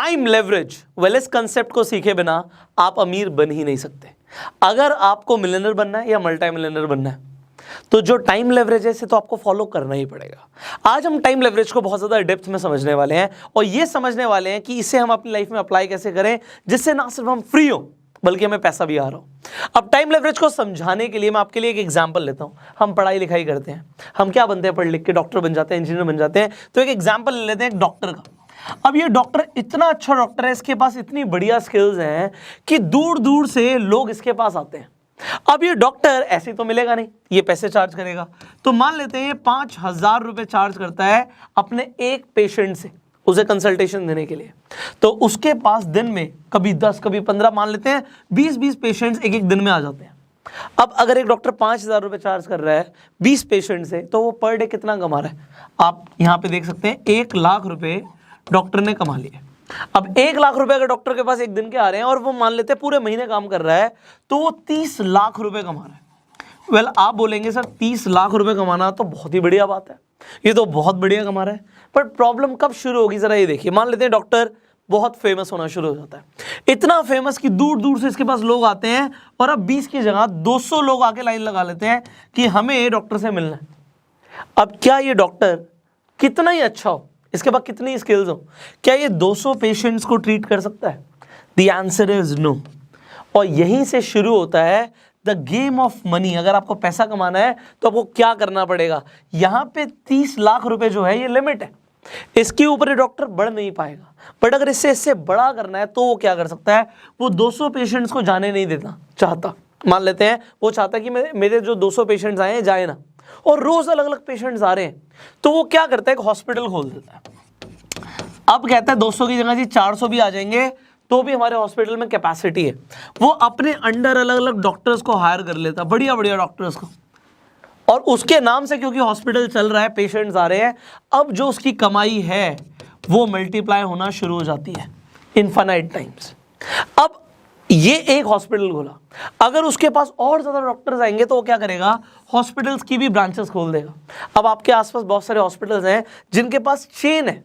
Time leverage, well इस concept को सीखे बिना आप अमीर बन ही नहीं सकते। अगर आपको मिलियनर बनना है या मल्टी मिलियनर बनना है तो जो टाइम लेवरेज है इसे तो आपको फॉलो करना ही पड़ेगा। आज हम टाइम लेवरेज को बहुत ज़्यादा डेप्थ में समझने वाले हैं और ये समझने वाले हैं कि इसे हम अपनी लाइफ में अप्लाई कैसे करें जिससे ना सिर्फ हम फ्री हो बल्कि हमें पैसा भी आ रहा हो। अब टाइम लेवरेज को समझाने के लिए मैं आपके लिए एक एग्जांपल लेता हूं। हम पढ़ाई लिखाई करते हैं, हम क्या बनते हैं, पढ़ लिख के डॉक्टर बन जाते हैं, इंजीनियर बन जाते हैं। तो एक एग्जांपल ले लेते हैं एक डॉक्टर का। अब ये डॉक्टर इतना अच्छा डॉक्टर है, इसके पास इतनी बढ़िया स्किल्स हैं कि दूर दूर से लोग इसके पास आते हैं। अब ये डॉक्टर ऐसे तो मिलेगा नहीं, ये पैसे चार्ज करेगा। तो मान लेते हैं ये 5,000 रुपए चार्ज करता है अपने एक पेशेंट से उसे कंसल्टेशन देने के लिए। तो उसके पास दिन में कभी 10 कभी 15, मान लेते हैं 20-20 पेशेंट्स एक एक दिन में आ जाते हैं। अब अगर एक डॉक्टर 5,000 रुपए चार्ज कर रहा है 20 पेशेंट से, तो वो पर डे कितना कमा रहा है? आप यहाँ पे देख सकते हैं 1 लाख रुपए डॉक्टर ने कमा लिए। अब 1 लाख रुपए अगर डॉक्टर के पास एक दिन के आ रहे हैं और वो मान लेते हैं पूरे महीने काम कर रहा है तो वो 30 लाख रुपए कमा रहा है। वेल आप बोलेंगे सर 30 लाख रुपए कमाना तो बहुत ही बढ़िया बात है, ये तो बहुत बढ़िया कमा रहा है। पर प्रॉब्लम कब शुरू होगी जरा ये देखिए। मान लेते हैं डॉक्टर बहुत फेमस होना शुरू हो जाता है, इतना फेमस कि दूर दूर से इसके पास लोग आते हैं और अब 20 की जगह 200 लोग आके लाइन लगा लेते हैं कि हमें डॉक्टर से मिलना है। अब क्या ये डॉक्टर कितना ही अच्छा हो, इसके पास कितनी स्किल्स हो, क्या ये 200 पेशेंट्स को ट्रीट कर सकता है? The answer is no. और यहीं से शुरू होता है द गेम ऑफ मनी। अगर आपको पैसा कमाना है तो आपको क्या करना पड़ेगा? यहाँ पे 30 लाख रुपए जो है ये लिमिट है, इसके ऊपर ये डॉक्टर बढ़ नहीं पाएगा। बट अगर इससे बड़ा करना है तो वो क्या कर सकता है? वो 200 पेशेंट्स को जाने नहीं देना चाहता। मान लेते हैं वो चाहता है कि मेरे जो 200 पेशेंट्स आए हैं जाए ना, और रोज अलग अलग पेशेंट्स आ रहे हैं, तो वो क्या करता है? एक हॉस्पिटल खोल देता है। अब कहता है 200 की जगह जी 400 भी आ जाएंगे तो भी हमारे हॉस्पिटल में कैपेसिटी है। वो अपने अंडर अलग अलग डॉक्टर्स को हायर कर लेता, बढ़िया बढ़िया डॉक्टर्स को, और उसके नाम से क्योंकि हॉस्पिटल चल रहा है, पेशेंट्स आ रहे हैं, अब जो उसकी कमाई है वो मल्टीप्लाई होना शुरू हो जाती है इनफाइनाइट टाइम्स। अब ये एक हॉस्पिटल खोला, अगर उसके पास और ज़्यादा डॉक्टर्स आएंगे तो वो क्या करेगा? हॉस्पिटल्स की भी ब्रांचेस खोल देगा। अब आपके आसपास बहुत सारे हॉस्पिटल्स हैं जिनके पास चेन है,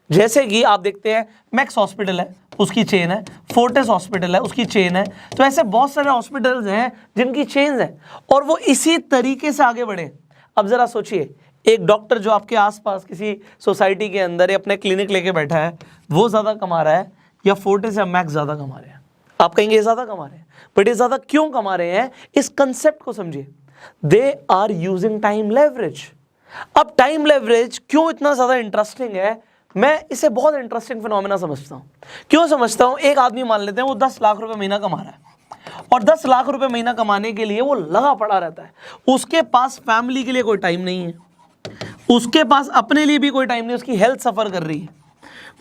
जैसे कि आप देखते हैं मैक्स हॉस्पिटल है उसकी चेन है, फोर्टिस हॉस्पिटल है उसकी चेन है। तो ऐसे बहुत सारे हॉस्पिटल्स हैं जिनकी चेन्स हैं और वो इसी तरीके से आगे बढ़े। अब ज़रा सोचिए, एक डॉक्टर जो आपके आसपास किसी सोसाइटी के अंदर या अपने क्लिनिक लेके बैठा है वो ज़्यादा कमा रहा है या फोर्टिस या मैक्स ज़्यादा कमा रहे हैं? आप कहेंगे ये ज़्यादा कमा रहे हैं, बट ये ज़्यादा क्यों कमा रहे हैं? इस कंसेप्ट को समझिए, they are using time leverage. अब टाइम लेवरेज क्यों इतना ज़्यादा इंटरेस्टिंग है? मैं इसे बहुत इंटरेस्टिंग फिनोमेना समझता हूँ। क्यों समझता हूँ? एक आदमी मान लेते हैं वो 10 लाख रुपए महीना कमा रहा है और 10 लाख रुपए महीना कमाने के लिए वो लगा पड़ा रहता है। उसके पास फैमिली के लिए कोई टाइम नहीं है, उसके पास अपने लिए भी कोई टाइम नहीं, उसकी हेल्थ सफ़र कर रही है,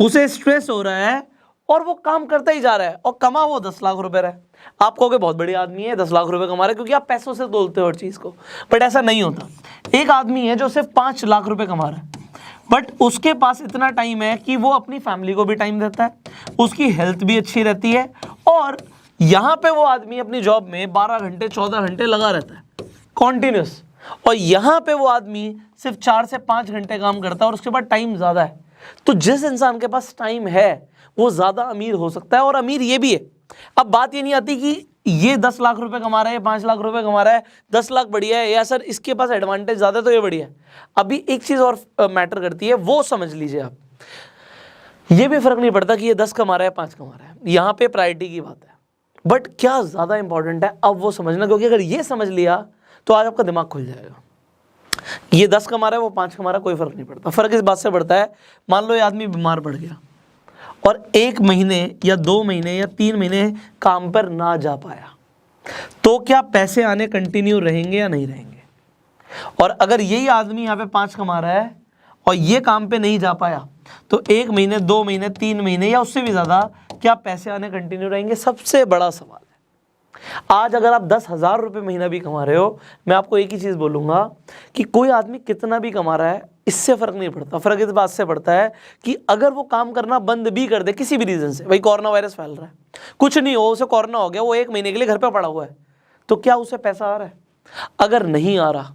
उसे स्ट्रेस हो रहा है और वो काम करता ही जा रहा है और कमा वो 10 लाख रुपए रहा है। आप कहोगे बहुत बड़ी आदमी है, 10 लाख रुपए कमा रहा है, क्योंकि आप पैसों से तोलते हो हर चीज़ को। बट ऐसा नहीं होता। एक आदमी है जो सिर्फ 5 लाख रुपए कमा रहा है, बट उसके पास इतना टाइम है कि वो अपनी फैमिली को भी टाइम देता है, उसकी हेल्थ भी अच्छी रहती है, और यहाँ पे वो आदमी अपनी जॉब में 12 घंटे 14 घंटे लगा रहता है कॉन्टिन्यूस, और यहाँ पे वो आदमी सिर्फ 4 से 5 घंटे काम करता है और उसके बाद टाइम ज़्यादा है। तो जिस इंसान के पास टाइम है वो ज़्यादा अमीर हो सकता है, और अमीर ये भी है। अब बात ये नहीं आती कि ये 10 लाख रुपए कमा रहा है, 5 लाख रुपए कमा रहा है, 10 लाख बढ़िया है या सर इसके पास एडवांटेज ज़्यादा है तो ये बढ़िया है। अभी एक चीज़ और मैटर करती है, वो समझ लीजिए आप। ये भी फर्क नहीं पड़ता कि ये 10 कमा रहा है 5 कमा रहा है, यहाँ पे प्रायोरिटी की बात है। बट क्या ज़्यादा इंपॉर्टेंट है अब वो समझना, क्योंकि अगर ये समझ लिया तो आज आपका दिमाग खुल जाएगा। ये 10 कमा रहा है वो 5 कमा रहा है, कोई फर्क नहीं पड़ता। फर्क इस बात से पड़ता है, मान लो ये आदमी बीमार पड़ गया और 1 महीने या 2 महीने या 3 महीने काम पर ना जा पाया, तो क्या पैसे आने कंटिन्यू रहेंगे या नहीं रहेंगे? और अगर यही आदमी यहाँ पे 5 कमा रहा है और ये काम पे नहीं जा पाया, तो 1 महीने 2 महीने 3 महीने या उससे भी ज़्यादा क्या पैसे आने कंटिन्यू रहेंगे? सबसे बड़ा सवाल है। आज अगर आप 10,000 रुपये महीना भी कमा रहे हो, मैं आपको एक ही चीज़ बोलूँगा कि कोई आदमी कितना भी कमा रहा है इससे फ़र्क नहीं पड़ता। फ़र्क इस बात से पड़ता है कि अगर वो काम करना बंद भी कर दे किसी भी रीज़न से, भाई कोरोना वायरस फैल रहा है, कुछ नहीं हो, उसे कोरोना हो गया, वो 1 महीने के लिए घर पे पड़ा हुआ है, तो क्या उसे पैसा आ रहा है? अगर नहीं आ रहा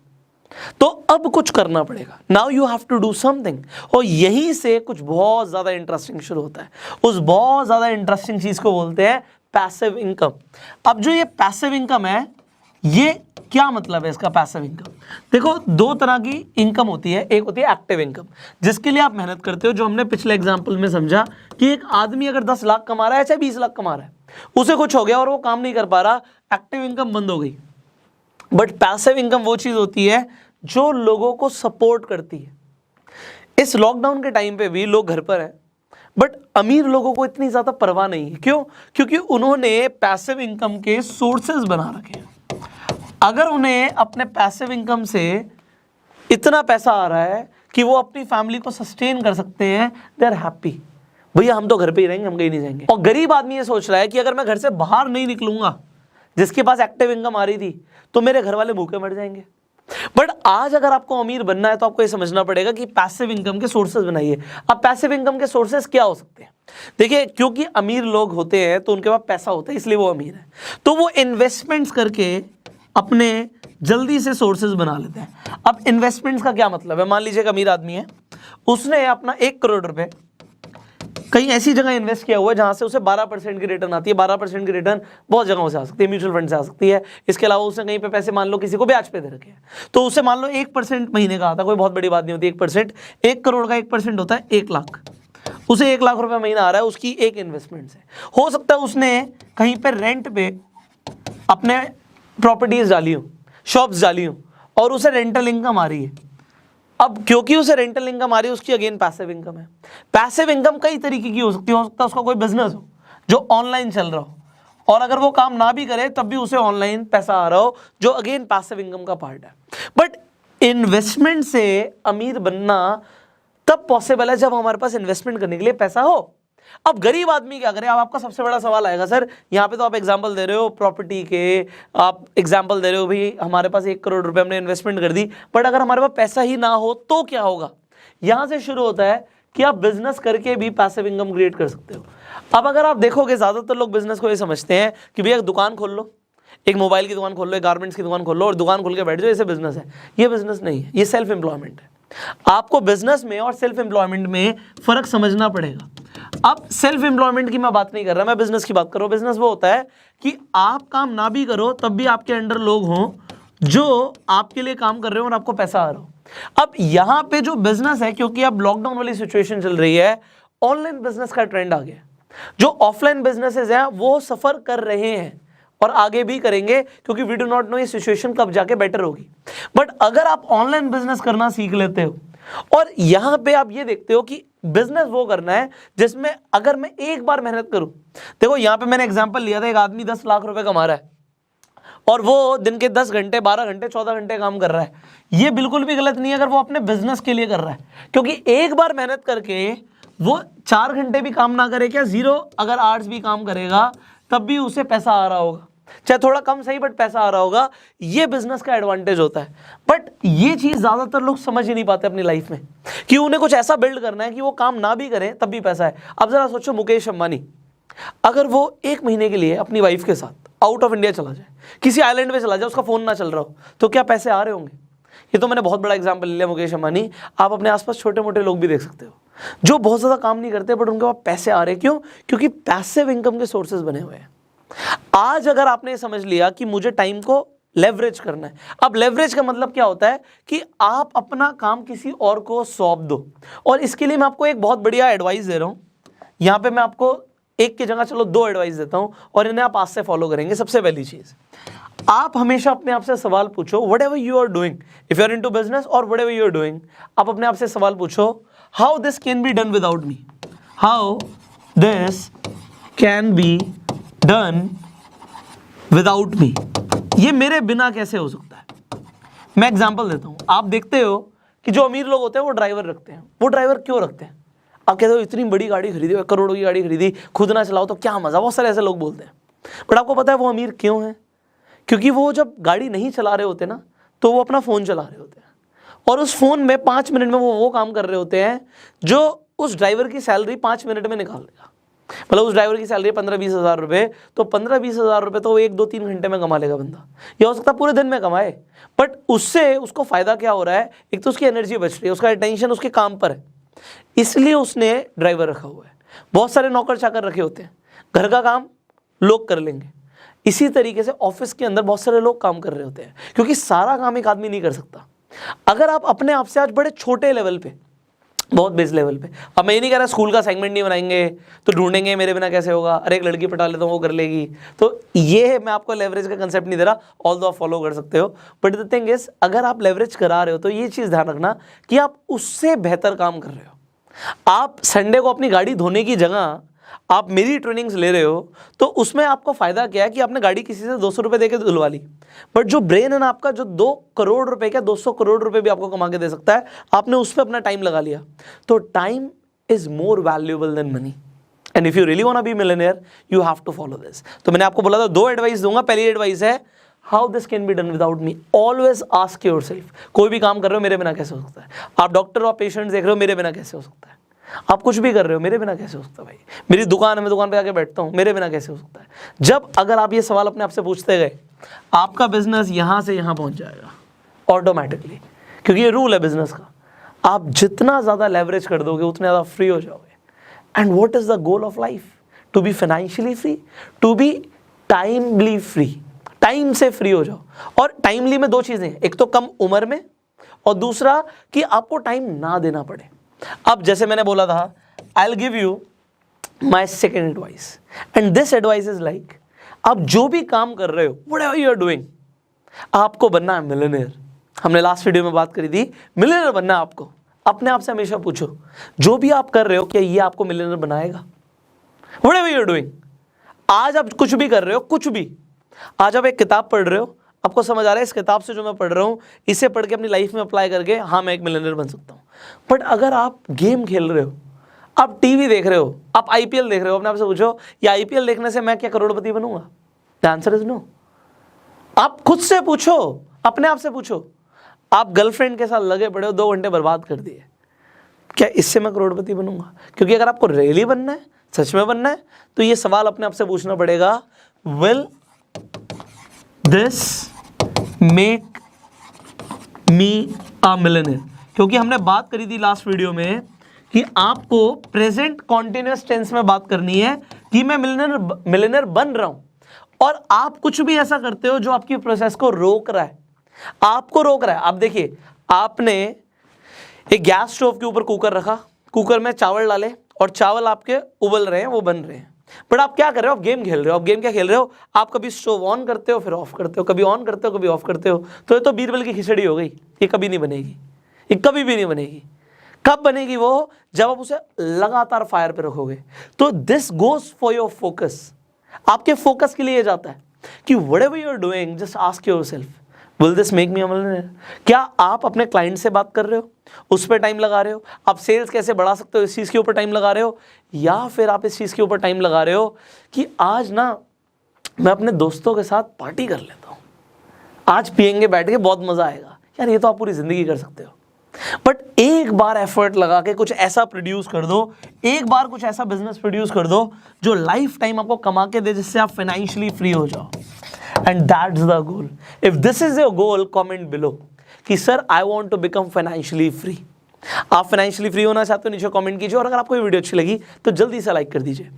तो अब कुछ करना पड़ेगा, now you have to do something. और यहीं से कुछ बहुत ज़्यादा इंटरेस्टिंग शुरू होता है। उस बहुत ज़्यादा इंटरेस्टिंग चीज़ को बोलते हैं पैसिव इनकम। अब जो ये पैसिव इनकम है, ये क्या मतलब है इसका पैसिव इनकम? देखो, दो तरह की इनकम होती है। एक होती है एक्टिव इनकम, जिसके लिए आप मेहनत करते हो, जो हमने पिछले एग्जाम्पल में समझा कि एक आदमी अगर 10 लाख कमा रहा है चाहे 20 लाख कमा रहा है, उसे कुछ हो गया और वो काम नहीं कर पा रहा, एक्टिव इनकम बंद हो गई। बट पैसिव इनकम वो चीज़ होती है जो लोगों को सपोर्ट करती है। इस लॉकडाउन के टाइम पे भी लोग घर पर हैं, बट अमीर लोगों को इतनी ज़्यादा परवाह नहीं है। क्यों? क्योंकि उन्होंने पैसिव इनकम के सोर्सेज बना रखे हैं। अगर उन्हें अपने पैसिव इनकम से इतना पैसा आ रहा है कि वो अपनी फैमिली को सस्टेन कर सकते हैं, दे आर हैप्पी। भैया हम तो घर पे ही रहेंगे, हम कहीं नहीं जाएंगे। और गरीब आदमी ये सोच रहा है कि अगर मैं घर से बाहर नहीं निकलूंगा, जिसके पास एक्टिव इनकम आ रही थी, तो मेरे घर वाले भूखे मर जाएंगे। बट आज अगर आपको अमीर बनना है तो आपको ये समझना पड़ेगा कि पैसिव इनकम के सोर्सेज बनाइए। अब पैसिव इनकम के सोर्सेज क्या हो सकते हैं? देखिए, क्योंकि अमीर लोग होते हैं तो उनके पास पैसा होता है, इसलिए वो अमीर है। तो वो इन्वेस्टमेंट्स करके अपने जल्दी से सोर्सेज बना लेते हैं। अब इन्वेस्टमेंट्स का क्या मतलब है? मान लीजिए एक अमीर आदमी है, उसने अपना 1 करोड़ रुपए कहीं ऐसी जगह इन्वेस्ट किया हुआ है जहां से उसे 12% की रिटर्न आती है। 12% की रिटर्न बहुत जगहों से आ सकती है, म्यूचुअल फंड से आ सकती है। इसके अलावा उसने कहीं पे पैसे मान लो किसी को ब्याज पे दे रखे हैं, तो उसे मान लो 1% महीने का आता है, कोई बहुत बड़ी बात नहीं होती। 1%, 1 करोड़ का 1% होता है 1 लाख। उसे 1 लाख रुपए महीना आ रहा है उसकी एक इन्वेस्टमेंट से। हो सकता है उसने कहीं पर रेंट पे अपने प्रॉपर्टीज डाली हो, शॉप्स डाली हो, और उसे रेंटल इनकम आ रही है। अब क्योंकि उसे रेंटल इनकम आ रही है, उसकी अगेन पैसिव इनकम है। पैसिव इनकम कई तरीके की हो सकती है। हो सकता है उसका कोई बिजनेस हो जो ऑनलाइन चल रहा हो, और अगर वो काम ना भी करे तब भी उसे ऑनलाइन पैसा आ रहा हो, जो अगेन पैसिव इनकम का पार्ट है। बट इन्वेस्टमेंट से अमीर बनना तब पॉसिबल है जब हमारे पास इन्वेस्टमेंट करने के लिए पैसा हो। अब गरीब आदमी क्या करे? अब आपका सबसे बड़ा सवाल आएगा, सर यहाँ पे तो आप एग्जांपल दे रहे हो प्रॉपर्टी के, आप एग्जांपल दे रहे हो भाई हमारे पास 1 करोड़ रुपए हमने इन्वेस्टमेंट कर दी, बट अगर हमारे पास पैसा ही ना हो तो क्या होगा? यहाँ से शुरू होता है कि आप बिजनेस करके भी पैसिव इनकम क्रिएट कर सकते हो। अब अगर आप देखोगे, ज़्यादातर लोग बिजनेस को ये समझते हैं कि भैया एक दुकान खोल लो, एक मोबाइल की दुकान खोल लो, एक गारमेंट्स की दुकान खोल लो और दुकान खोल के बैठ जाओ, इसे बिजनेस है। ये बिजनेस नहीं है, ये सेल्फ एम्प्लॉयमेंट है। आपको बिजनेस में और सेल्फ एम्प्लॉयमेंट में फर्क समझना पड़ेगा। अब सेल्फ एम्प्लॉयमेंट की मैं बात नहीं कर रहा, मैं बिजनेस की बात कर रहा हूं। बिजनेस वो होता है कि आप काम ना भी करो तब भी आपके अंडर लोग हों जो आपके लिए काम कर रहे हो और आपको पैसा आ रहा हो। अब यहां पे जो बिजनेस है, क्योंकि अब लॉकडाउन वाली सिचुएशन चल रही है, ऑनलाइन बिजनेस का ट्रेंड आ गया। जो ऑफलाइन बिजनेसेस हैं वो सफर कर रहे हैं और आगे भी करेंगे, क्योंकि वी डू नॉट नो ये सिचुएशन कब जाके बेटर होगी। बट अगर आप ऑनलाइन बिजनेस करना सीख लेते हो और यहां पे आप ये देखते हो कि बिजनेस वो करना है जिसमें अगर मैं एक बार मेहनत करूं, देखो यहां पे मैंने एग्जांपल लिया था, एक आदमी 10 लाख रुपए कमा रहा है और वो दिन के 10 घंटे, 12 घंटे, 14 घंटे काम कर रहा है। ये बिल्कुल भी गलत नहीं है अगर वो अपने बिजनेस के लिए कर रहा है, क्योंकि एक बार मेहनत करके वो 4 घंटे भी काम ना करे, क्या 0 अगर आवर्स भी काम करेगा तब भी उसे पैसा आ रहा होगा, चाहे थोड़ा कम सही बट पैसा आ रहा होगा। ये बिजनेस का एडवांटेज होता है। बट ये चीज ज्यादातर लोग समझ ही नहीं पाते अपनी लाइफ में कि उन्हें कुछ ऐसा बिल्ड करना है कि वो काम ना भी करें तब भी पैसा है। अब जरा सोचो, मुकेश अंबानी अगर वो 1 महीने के लिए अपनी वाइफ के साथ आउट ऑफ इंडिया चला जाए, किसी आइलैंड पे चला जाए, उसका फोन ना चल रहा हो, तो क्या पैसे आ रहे होंगे? ये तो मैंने बहुत बड़ा एग्जाम्पल लिया मुकेश अंबानी। आप अपने आसपास छोटे मोटे लोग भी देख सकते हो जो बहुत ज्यादा काम नहीं करते बट उनके पास पैसे आ रहे हैं। क्यों? क्योंकि पैसिव इनकम के सोर्सेज बने हुए हैं। आज अगर आपने समझ लिया कि मुझे टाइम को लेवरेज करना है, अब लेवरेज का मतलब क्या होता है कि आप अपना काम किसी और को सौंप दो। और इसके लिए मैं आपको एक बहुत बढ़िया एडवाइस दे रहा हूं। यहां पे मैं आपको एक की जगह चलो 2 एडवाइस देता हूं और इन्हें आप आज से फॉलो करेंगे। सबसे पहली चीज, आप हमेशा अपने आप से सवाल पूछो, whatever you are doing, if you are into business और whatever you are doing, आप अपने आप से सवाल पूछो, how this can be done without me, how this can be done without me, ये मेरे बिना कैसे हो सकता है। मैं एग्जांपल देता हूं। आप देखते हो कि जो अमीर लोग होते हैं वो ड्राइवर रखते हैं। वो ड्राइवर क्यों रखते हैं? आप कहते हो इतनी बड़ी गाड़ी खरीदी, करोड़ों की गाड़ी खरीदी, खुद ना चलाओ तो क्या मजा, बहुत सारे ऐसे लोग बोलते हैं। बट आपको पता है वो अमीर क्यों है? क्योंकि वो जब गाड़ी नहीं चला रहे होते ना, तो वो अपना फोन चला रहे होते हैं और उस फोन में 5 मिनट में वो काम कर रहे होते हैं जो उस ड्राइवर की सैलरी 5 मिनट में निकाल देगा। मतलब उस ड्राइवर की सैलरी 15-20 हज़ार रुपये, तो 15-20 हज़ार रुपये तो वो 1-2-3 घंटे में कमा लेगा बंदा, या हो सकता है पूरे दिन में कमाए, बट उससे उसको फ़ायदा क्या हो रहा है, एक तो उसकी एनर्जी बच रही है, उसका अटेंशन उसके काम पर है, इसलिए उसने ड्राइवर रखा हुआ है। बहुत सारे नौकर चाकर रखे होते हैं, घर का काम लोग कर लेंगे, इसी तरीके से ऑफिस के अंदर बहुत सारे लोग काम कर रहे होते हैं, क्योंकि सारा काम एक आदमी नहीं कर सकता। अगर आप अपने आप से आज बड़े छोटे लेवल पे, बहुत बेस लेवल पे, अब मैं ये नहीं कह रहा स्कूल का सेगमेंट नहीं बनाएंगे तो ढूंढेंगे मेरे बिना कैसे होगा, अरे एक लड़की पटा लेता हूँ वो कर लेगी, तो ये मैं आपको लेवरेज का कंसेप्ट नहीं दे रहा, ऑल दो आप फॉलो कर सकते हो, बट द थिंग इज अगर आप लेवरेज करा रहे हो तो ये चीज़ ध्यान रखना कि आप उससे बेहतर काम कर रहे हो। आप संडे को अपनी गाड़ी धोने की जगह आप मेरी ट्रेनिंग्स ले रहे हो, तो उसमें आपको फ़ायदा क्या है कि आपने गाड़ी किसी से 200 रुपये दे के धुलवा ली, बट जो ब्रेन है ना आपका, जो 2 करोड़ रुपए का 200 करोड़ रुपए भी आपको कमा के दे सकता है, आपने उस पर अपना टाइम लगा लिया। तो time is more valuable than money, and if you really want to be millionaire you have to follow this. तो मैंने आपको बोला था 2 एडवाइस दूंगा। पहली एडवाइस है how this can be done without me. Always ask yourself, कोई भी काम कर रहे हो मेरे बिना कैसे हो सकता है। आप डॉक्टर और पेशेंट देख रहे हो, मेरे बिना कैसे हो सकता है। आप कुछ भी कर रहे हो, मेरे बिना कैसे हो सकता है भाई। मेरी दुकान है, मैं दुकान पे आके बैठता हूँ, मेरे बिना कैसे हो सकता है। जब अगर आप ये सवाल अपने आप से पूछते गए, आपका बिजनेस यहाँ से यहाँ पहुँच जाएगा ऑटोमेटिकली, क्योंकि ये रूल है बिजनेस का। आप जितना ज़्यादा लेवरेज कर दोगे उतने ज़्यादा फ्री हो जाओगे। And what is the goal of life? To be financially free, to be timely free. Time से फ्री हो जाओ। और टाइमली में 2 चीज़ें हैं, एक तो कम उम्र में, और दूसरा कि आपको टाइम ना देना पड़े। अब जैसे मैंने बोला था, I will give you my second advice, and this advice is like, आप जो भी काम कर रहे हो, व्हाटएवर यू आर डूइंग, आपको बनना है मिलियनेयर। हमने लास्ट वीडियो में बात करी थी, मिलियनेयर बनना है आपको। अपने आप से हमेशा पूछो, जो भी आप कर रहे हो क्या ये आपको मिलियनेयर बनाएगा? Whatever you are doing. आज आप कुछ भी कर रहे हो, कुछ भी, आज आप एक किताब पढ़ रहे हो, आपको समझ आ रहा है इस किताब से जो मैं पढ़ रहा हूँ, इसे पढ़ के अपनी लाइफ में अप्लाई करके हाँ मैं एक मिलियनेयर बन सकता हूँ। बट अगर आप गेम खेल रहे हो, आप टीवी देख रहे हो, आप आईपीएल देख रहे हो, अपने आप से पूछो ये आईपीएल देखने से मैं क्या करोड़पति बनूंगा? The answer is no. आप खुद से पूछो, अपने आप से पूछो। आप गर्लफ्रेंड के साथ लगे पड़े हो, 2 घंटे बर्बाद कर दिए, क्या इससे मैं करोड़पति बनूंगा? क्योंकि अगर आपको रियली बनना है, सच में बनना है, तो ये सवाल अपने आप से पूछना पड़ेगा, will this make me a millionaire? क्योंकि हमने बात करी थी लास्ट वीडियो में कि आपको प्रेजेंट कॉन्टिन्यूअस टेंस में बात करनी है कि मैं मिलियनेयर बन रहा हूं। और आप कुछ भी ऐसा करते हो जो आपकी प्रोसेस को रोक रहा है, आपको रोक रहा है। आप देखिए, आपने एक गैस स्टोव के ऊपर कुकर रखा, कुकर में चावल डाले और चावल आपके उबल रहे हैं, वो बन रहे हैं, बट आप क्या कर रहे हो? आप गेम खेल रहे हो। आप गेम क्या खेल रहे हो? आप कभी स्टोव ऑन करते हो फिर ऑफ करते हो, कभी ऑन करते हो कभी ऑफ करते हो। तो ये तो बीरबल की खिचड़ी हो गई, ये कभी नहीं बनेगी, ये कभी भी नहीं बनेगी। कब बनेगी वो? जब आप उसे लगातार फायर पे रखोगे। तो this goes for your focus, आपके फोकस के लिए जाता है कि whatever you are doing just ask yourself, will this make me a millionaire? क्या आप अपने क्लाइंट से बात कर रहे हो, उस पर टाइम लगा रहे हो? आप सेल्स कैसे बढ़ा सकते हो, इस चीज़ के ऊपर टाइम लगा रहे हो? या फिर आप इस चीज़ के ऊपर टाइम लगा रहे हो कि आज ना मैं अपने दोस्तों के साथ पार्टी कर लेता हूँ, आज पियेंगे बैठ के, बहुत मज़ा आएगा। यार ये तो आप पूरी ज़िंदगी कर सकते हो, बट एक बार एफर्ट लगा के कुछ ऐसा प्रोड्यूस कर दो, एक बार कुछ ऐसा बिजनेस प्रोड्यूस कर दो जो लाइफ टाइम आपको कमा के दे, जिससे आप फाइनेंशियली फ्री हो जाओ। And that's the goal. If this is your goal, comment below कि sir I want to become financially free. आप फाइनेंशियली फ्री होना चाहते हो, नीचे कमेंट कीजिए। और अगर आपको ये वीडियो अच्छी लगी तो जल्दी से लाइक कर दीजिए।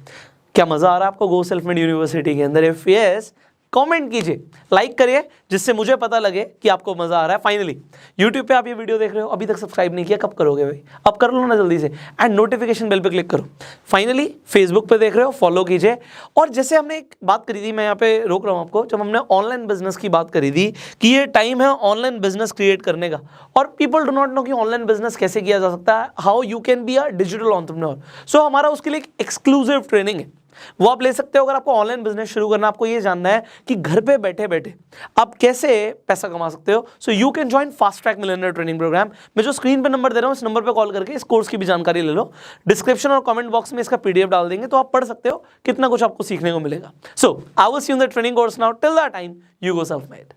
क्या मजा आ रहा है आपको गो सेल्फ मेड यूनिवर्सिटी के अंदर? इफ यस, कमेंट कीजिए, लाइक करिए, जिससे मुझे पता लगे कि आपको मजा आ रहा है। फाइनली यूट्यूब पे आप ये वीडियो देख रहे हो, अभी तक सब्सक्राइब नहीं किया, कब करोगे भाई? अब कर लो ना जल्दी से, एंड नोटिफिकेशन बेल पे क्लिक करो। फाइनली फेसबुक पे देख रहे हो, फॉलो कीजिए। और जैसे हमने एक बात करी थी, मैं यहाँ पे रोक रहा हूँ आपको, जब हमने ऑनलाइन बिजनेस की बात करी थी कि ये टाइम है ऑनलाइन बिजनेस क्रिएट करने का, और पीपल डू नॉट नो कि ऑनलाइन बिजनेस कैसे किया जा सकता है, how you can be a digital entrepreneur. So हमारा उसके लिए एक एक्सक्लूसिव ट्रेनिंग है, वो आप ले सकते हो। अगर आपको ऑनलाइन बिजनेस शुरू करना, आपको ये जानना है कि घर पे बैठे बैठे आप कैसे पैसा कमा सकते हो, so you can join fast track millionaire training program. मैं जो स्क्रीन पे नंबर दे रहा हूँ, इस नंबर पे कॉल करके इस कोर्स की भी जानकारी ले लो। डिस्क्रिप्शन और कमेंट बॉक्स में इसका पीडीएफ डाल देंगे, तो आप पढ़ सकते हो, कितना कुछ आपको सीखने को मिलेगा। So I will see you in the training course now. Till that time, you go self made.